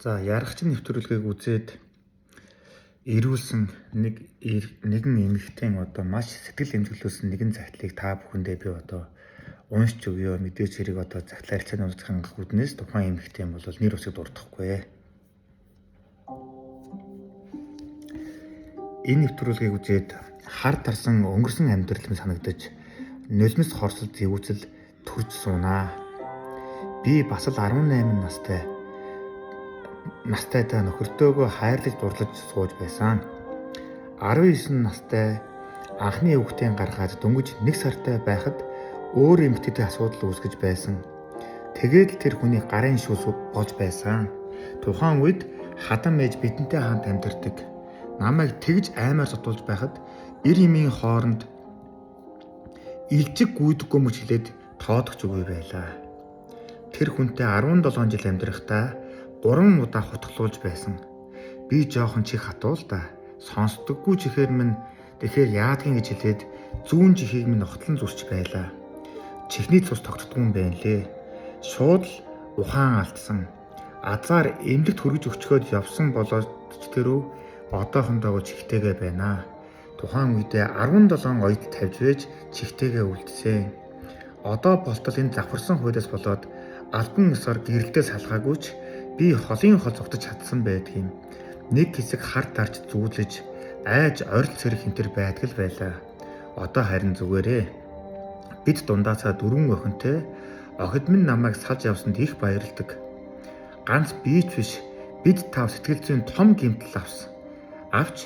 За ярагчин нэвтрүүлгийг үзээд ирүүлсэн нэгэн эмэгтэйн маш сэтгэл эмзэглүүлсэн нэгэн захидлыг та бүхэндээ би уншиж өгье. Мэдээж хэрэг захидлын харилцааны уншихын үүднээс тухайн эмэгтэй бол нэр усыг дурдахгүй. Энэ нэвтрүүлгийг үзээд хар тарсан өнгөрсөн амьдрал нь санагдаж нулимс хорсол зэвүүцэл төрж суунаа. Би бас л 18 настайдаа нөхөртөөгөө хайрлаж дурлаж сууж байсан. 19 настай анхны хүүхдийн гаргаад дөнгөж 1 сартай байхад өөр эмэгтэйтэй асуудал үүсгэж байсан. Тэгээд тэр хүний гарын шүүс болж байсан. Тухайн үед хадам ээж бидэнтэй хамт амьдардаг. Намайг тэгж аймаар сотулж байхад эр эмийн хооронд илжиг гүйдэггүй мөч хэлээд тоодогч үгүй байлаа. Тэр хүнтэй 17 жил амьдрахдаа 3 удаа хутгалуулж байсан. Би жоохон чих хатуул да. Сонсдоггүй чихээр минь тэгэхээр яадгийн гэж хэлээд зүүн чихийг минь нотлон зүсч байлаа. Чихний цус тогтдгүй юм байна лээ. Шууд л ухаан алдсан. Азар эмнэлэгт хүргэж өчгөөд явсан болоод ч тэрөө одоохондоо чихтэйгээ байна. Тухайн үедээ 17 оёд тавьж байж чихтэйгээ үлдсэн. Одоо болтол энэ завхарсан хуулиас болоод албан ёсоор гэрэлдээ салгаагүй ч би холын хол зогтож чадсан байдгийн. Нэг хэсэг хар тарж зүүдлэж айж орил сэрэх хэмтэр байдаг л байлаа. Одоо харин зүгээрээ бид дундаасаа 4 охинтой охид минь намайг салж явсанд их баярладаг. Ганц би ч биш бид 5 сэтгэл зүйн том гэмтэл авч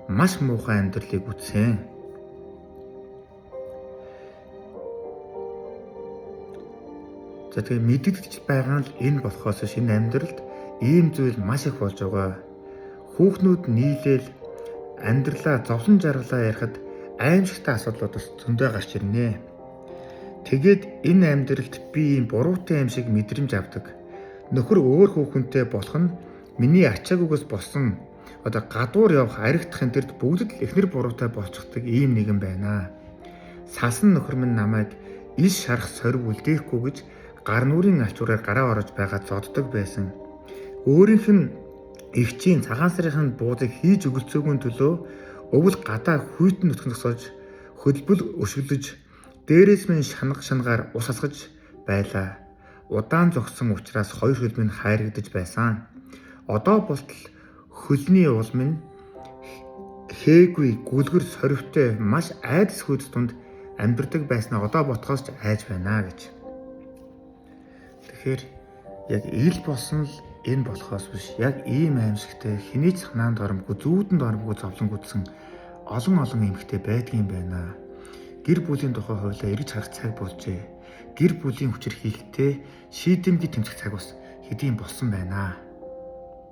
маш муухай амьдралыг үтсэн. За тэгээ мэддэгдэж байгаа нь энэ болохоос шинэ амьдралд ийм зүйл маш их болж байгаа. Хүүхнүүд нийлээл амьдралаа зовлон жаргалаа ярихад аимшигтай асуудлуудаас зөндөө гарч ирнэ. Тэгээд энэ амьдралд би ийм буруутай юм шиг мэдрэмж авдаг. Нөхөр өөр хүүхэнтэй болох нь миний ачаагүйгээс болсон гадуур явах аригдахын тэрд бүгд л эхнэр буруутай болчихдаг ийм нэгэн байна. Сасан нөхөр минь намайг ил шарах сорив үлдээхгүй гэж гар нүрийн алчуураар гараа орож байгаад зоддог байсан. Өөрийнх нь эгчийн цагаан сарын буудыг хийж өгөлцөөгүй төлөө өвөл гадаа хүйтэн нутгсож хөдөлбөл өшөглөж дээрээс минь шангаар ус асгаж байлаа. Удаан зогсон учраас хоёр хөл минь хайрагдаж байсан. Одоо болтол хөлний уул минь хээгүй гүлгэр сорвтой маш айдас хүйдэс тунд амьдардаг байснаа одоо ботхоос ч айж байна гэж. Тэгэхээр яг ил болсон л энэ болохоос биш. Яг ийм аимшигтай хинээч санаанд оромгүй зүүдэнд оромгүй зовлон гүдсэн олон эмэгтэй байдгийн байна. Гэр бүлийн тухай хуулиа эргэж харах цаг болжээ. Гэр бүлийн хүчирхийлэлтэй шийдэмгий тэмцэх цаг бас хэдийн болсон байна.